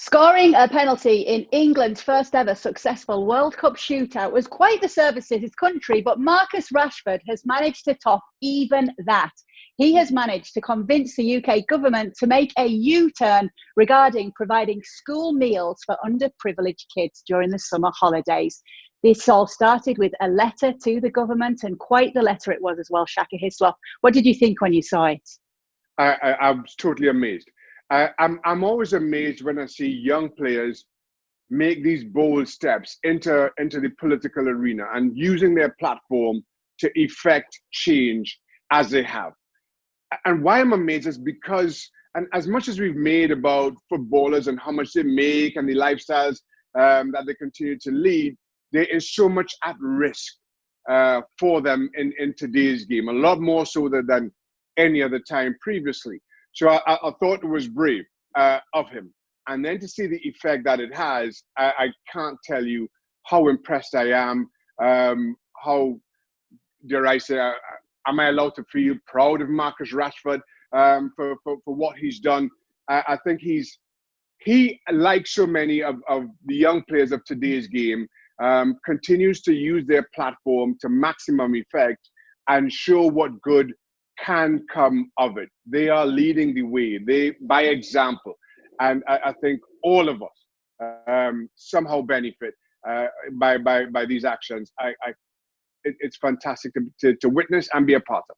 Scoring a penalty in England's first ever successful World Cup shootout was quite the service to his country, but Marcus Rashford has managed to top even that. He has managed to convince the UK government to make a U-turn regarding providing school meals for underprivileged kids during the summer holidays. This all started with a letter to the government, and quite the letter it was as well, Shaka Hislop. What did you think when you saw it? I was totally amazed. I'm always amazed when I see young players make these bold steps into the political arena and using their platform to effect change as they have. And why I'm amazed is because, and as much as we've made about footballers and how much they make and the lifestyles that they continue to lead, there is so much at risk for them in today's game, a lot more so than any other time previously. So I thought it was brave of him. And then to see the effect that it has, I can't tell you how impressed I am, how, dare I say, am I allowed to feel proud of Marcus Rashford for what he's done. I think he, like so many of the young players of today's game, continues to use their platform to maximum effect and show what good can come of it. They are leading the way, by example. And I think all of us somehow benefit by these actions. It's fantastic to witness and be a part of.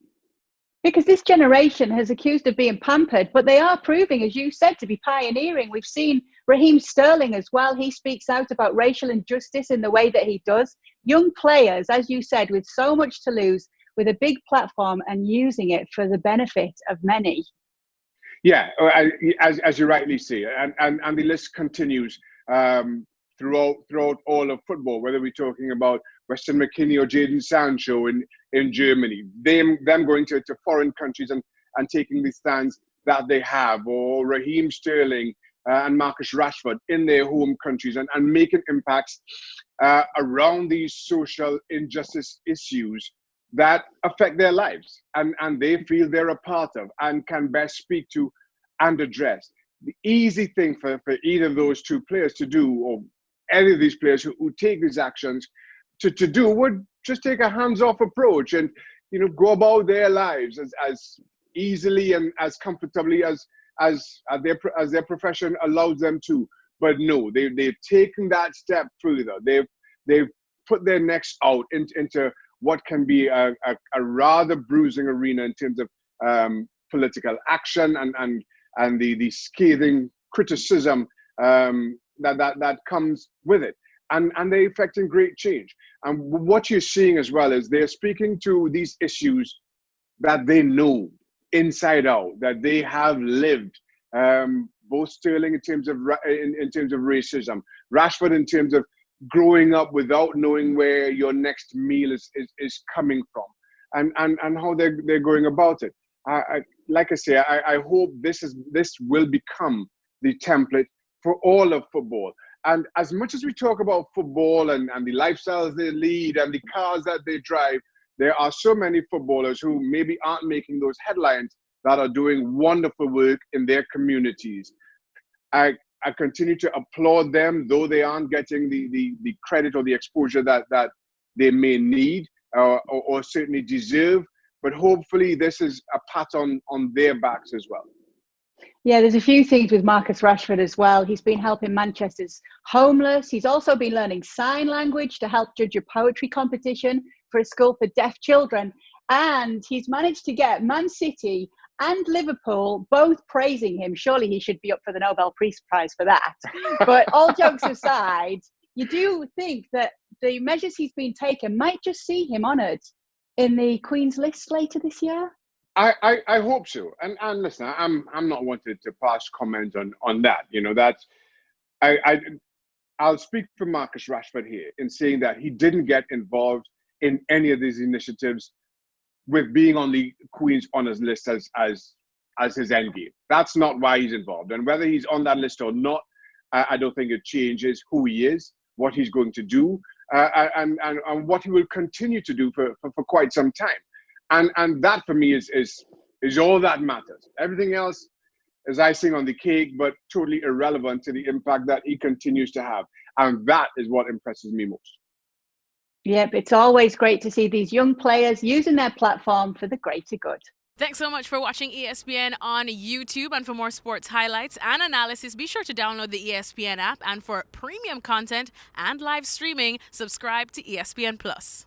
Because this generation has accused of being pampered, but they are proving, as you said, to be pioneering. We've seen Raheem Sterling as well. He speaks out about racial injustice in the way that he does. Young players, as you said, with so much to lose, with a big platform and using it for the benefit of many. Yeah, as you rightly say, and the list continues throughout all of football, whether we're talking about Weston McKennie or Jadon Sancho in Germany, them going to foreign countries and taking the stands that they have, or Raheem Sterling and Marcus Rashford in their home countries and making impacts around these social injustice issues that affect their lives and they feel they're a part of and can best speak to and address. The easy thing for either of those two players to do, or any of these players who take these actions to do, would just take a hands-off approach and go about their lives as easily and as comfortably as their profession allows them to. But no, they've taken that step further. They've put their necks out into what can be a rather bruising arena in terms of political action and the scathing criticism that comes with it. And they're effecting great change. And what you're seeing as well is they're speaking to these issues that they know inside out, that they have lived. Both Sterling in terms of racism, Rashford in terms of growing up without knowing where your next meal is coming from, and how they're going about it. Like I say, I hope this will become the template for all of football. And as much as we talk about football and the lifestyles they lead and the cars that they drive, there are so many footballers who maybe aren't making those headlines that are doing wonderful work in their communities. I continue to applaud them, though they aren't getting the credit or the exposure that they may need or certainly deserve. But hopefully this is a pat on their backs as well. Yeah, there's a few things with Marcus Rashford as well. He's been helping Manchester's homeless. He's also been learning sign language to help judge a poetry competition for a school for deaf children. And he's managed to get Man City and Liverpool both praising him. Surely he should be up for the Nobel Peace Prize for that. But all jokes aside, you do think that the measures he's been taken might just see him honoured in the Queen's List later this year? I hope so. And listen, I'm not wanted to pass comment on that. That's I'll speak for Marcus Rashford here in saying that he didn't get involved in any of these initiatives with being on the Queen's Honours List as his end game. That's not why he's involved. And whether he's on that list or not, I don't think it changes who he is, what he's going to do, and what he will continue to do for quite some time. And that for me is all that matters. Everything else as icing on the cake, but totally irrelevant to the impact that he continues to have. And that is what impresses me most. Yep, it's always great to see these young players using their platform for the greater good. Thanks so much for watching ESPN on YouTube. And for more sports highlights and analysis, be sure to download the ESPN app. And for premium content and live streaming, subscribe to ESPN Plus.